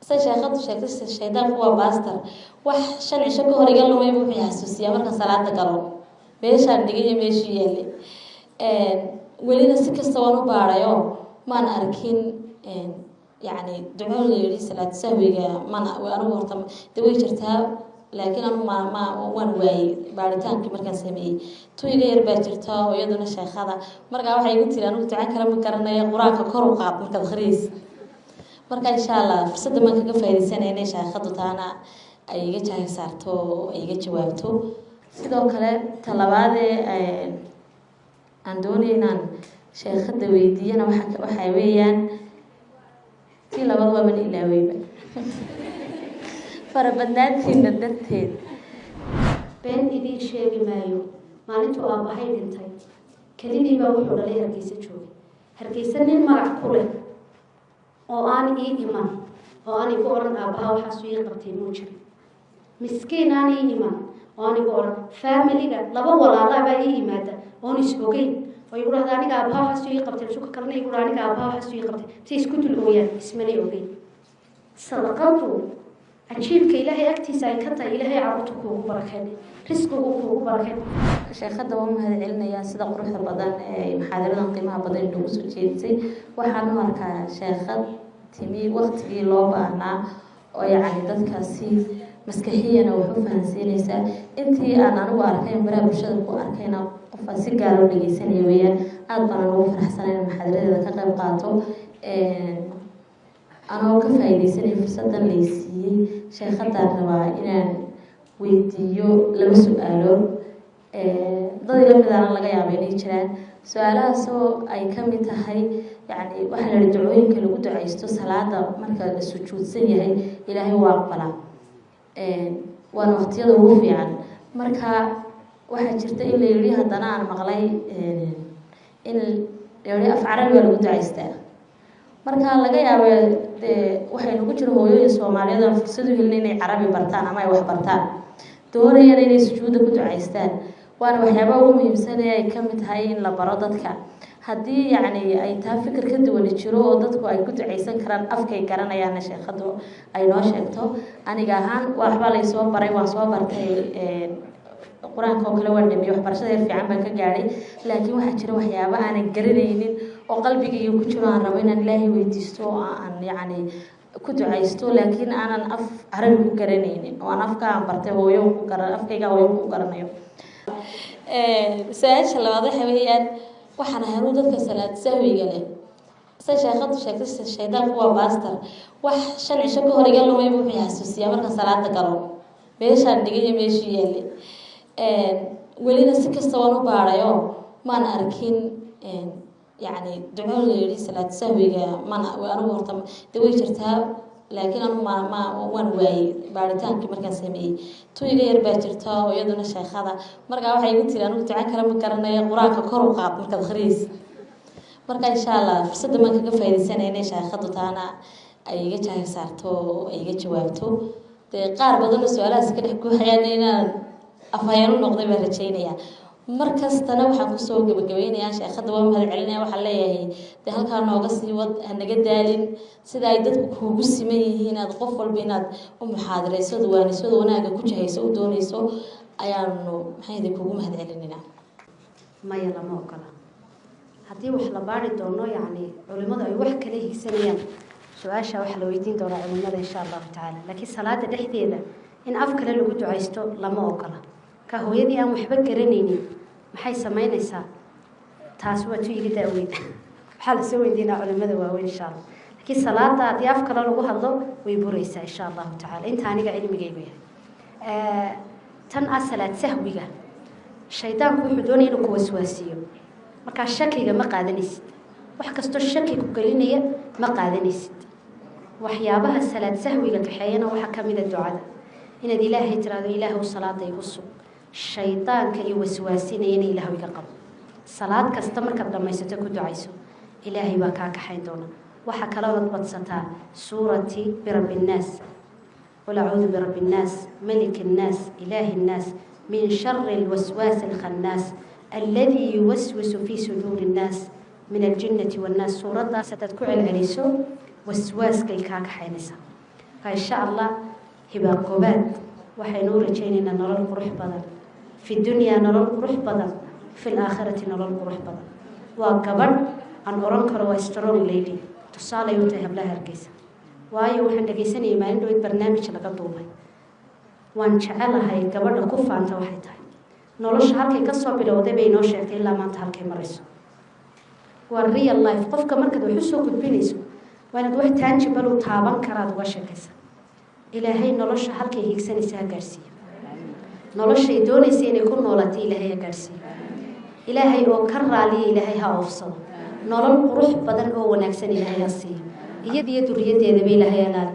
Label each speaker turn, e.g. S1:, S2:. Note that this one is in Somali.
S1: sheekadu sheegtay shaydaan kuwa baaster wax shan cisho ka hor iga lumay buu xasuusiyaa marka salaada galo meeshaan dhigay meeshii yeelay welina si kasta waan u baarayo maan arkin yani duco la yiri salaad sahwiga mana anigu horta way jirtaa laakiin anu ma waan waayay baaritaankii markaan sameeyay tuyga yar baa jirta oo iyaduna sheekada markaa waxay igu tiri anigu ducan kale ma garanayo quraanka kor u qaad markaad akhriis marka insha Allah fursadda ma kaga faa'iideysanayna sheekadu taana ay iga jahay saarto ay iga jawaabto sidoo kale talabaade aan doonaynan sheekada weydiiyana waxa weeyaan tii labadaba ma ilaawayba farabadnaantiina darteed
S2: been idin sheegi maayo maalintu aabahay dhintay kelidii baa wuxuu dhalay Hargeysa joogay Hargeysa nin magac ku leh oo aan ii iman oo aan igu oran aabaha waxaas ii qabtay muu jirin miskiin aan ii iman oo aan igu oran family-ga laba walaala baa ii yimaada oon is ogeyn oo igu raadaan aniga aabaha waxaas ii qabtay suuqa kalena igu raadaan aniga aabaha waxaas ii qabtay si isku dul ooyaan ismana ogeyn sadaqadu عجيب كإلهي أكتي سايكتا إلهي عرضك وبركاني رزقه وبركاني
S1: sheekada waa mahadcelinaya sida quruxda badan ee muxaadarada qiimaha badan inuu soo jeedisay waxaan u arkaa sheekad timi waqtigii loo baahnaa oo yaani dadkaasi maskaxiyana wuxuu fahansiinaysaa intii aan anigu arkay baraha bulshada ku arkayna qof si gaar ah dhageysanaya weeyaan aad baan ugu faraxsanahay muxaadarada ka qayb qaato anoo ka faa'iideysanay fursadan la siiyay sheekada rabaa inaan weydiiyo laba su'aalo dad ila mid ah laga yaabo inay jiraan su'aalahaas oo ay ka mid tahay yani waxa la ducooyinka lagu duceysto salaada marka la sujuudsan yahay ilaahay waa aqbala waa waqtiyada ugu fiican marka waxa jirta in la yiri hadana aan maqlay in yiri af carabi lagu duceystaa marka laga yaabo waxay lagu jiro hooyooyin Soomaaliyeed oo fursad u helin inay carabi bartaan ama ay wax bartaan doonayaan inay sujuuda ku duceystaan waana waxyaabo ugu muhiimsan ee ay ka mid tahay in la baro dadka haddii yani ay taa fikir ka duwan jiro oo dadku ay ku duceysan karaan afkay garanayaan sheekadu ay noo sheegto aniga ahaan waxba la soo baray waan soo bartay quraanka oo kale waan dhimay waxbarashada fiican baan ka gaaray laakiin waxa jira waxyaabo aan garanaynin oo qalbigayga ku jiro aan rabo inaan Ilaahay weydiisto aan yani ku duceysto laakiin aanan af carabi ku garanaynin oo aan afka aan bartay hooyo ku garan afkayga hooyo ku garanayo سأشل واضح وهي وحنا هنود كسلات سوي قاله سأشخط شكل الشيطان هو باستر وح شن عشقه رجال ما يبغى يحسسي أمر كسلات قالوا بيش عندي ماشي يلي ولينا سكستوانو باريو ما نأركين يعني دعوة لرسالة سوي ما أنا ورطم دوي شرتها لكن أنا ما وان واي بارتان كمركز سمي توي غير باترتا ويدنا الشيخ هذا مرجع واحد يقول لي أنا تعال كلام كرنا قراءة كرو قاب مركز خريس مرجع إن شاء الله فرصة ما كيف في السنة إن شيخ خطوتنا أي جت صارتو أي جت جوابتو قارب بدون السؤال سكني حكوا حيانينا أفهموا نقطة برشينيا markas tana waxaan ku soo gabagabeynaa sheekada waa mahad celinaa waxa leeyahay halka nooga sii wad anaga daalin sida ay dadku kuugu siman yihiin aad qof walba inaad u muxaadareyso waaniso wanaaga ku jahayso u doonayso ayaanu maxay kuugu mahad celinaa
S2: maya lama ogola hadii wax la baari doono yani culimadu ay wax kale hiigsanayaan su'aasha wax la weydiin doona culimada insha Allah ta'ala laakiin salaada dhexdeeda in af kale lagu duceysto lama ogola ka hooyadii aan waxba garanaynin maxay sameynaysaa taas waa tuuyiga daaweyn waxa la soo weydiinaa culimada waaweyn insha Allah laakiin salaada hadii af kale lagu hadlo way buraysaa insha Allah ta'ala inta aniga cilmigaygu yahay tan asalaad sahwiga shaydaanku wuxuu doonay inuu ku waswaasiyo marka shakiga ma qaadanaysid wax kasto shaki ku galinaya ma qaadanaysid waxyaabaha salaad sahwiga taxayana waxa kamid ah ducada inaad ilaahay tiraado ilaahu salaada igu sug shaydaanka iyo waswaasinayna ilaahu iga qabo salaad kasta markaad dhamaysato ku ducayso ilaahay baa kaa kaxayn doona waxa kale oo badsataa suurati birabbin naas qul a'uudhu birabbin naas malikin naas ilaahin naas min sharri alwaswas alkhannas alladhi yuwaswisu fi sudurin naas min aljinnati wan naas suurada satad ku celceliso waswaaskay kaa kaxaynaysa إن شاء الله هبا قباد waxay noo rajaynaynaa nolol qurux badan fi dunya nolol qurux badan fi aakhirati nolol qurux badan waa gabadh aan oran karo waa strong lady tusaale u tahay hablaha Hargeysa waayo waxaan dhageysanayay maalin dhow barnaamij laga duubay waan jecelahay gabadha ku faanta waxay tahay nolosha halkay ka soo bilowday bay noo sheegtay ilaa maanta halkay marayso waa real life qofka markaad wax u soo gudbinayso waa inaad wax tangible u taaban karaad uga sheekaysaa ilaahay nolosha halkay hiigsanaysaa gaarsiiyo noloshay doonaysa inay ku noolaato ilaahay gaarsiiyo ilaahay oo ka raaliyo ilaahay ha oofsado nolol qurux badan oo wanaagsan ilaahay ha siiyo iyadiyo duriyadeedaba ilaahay alaal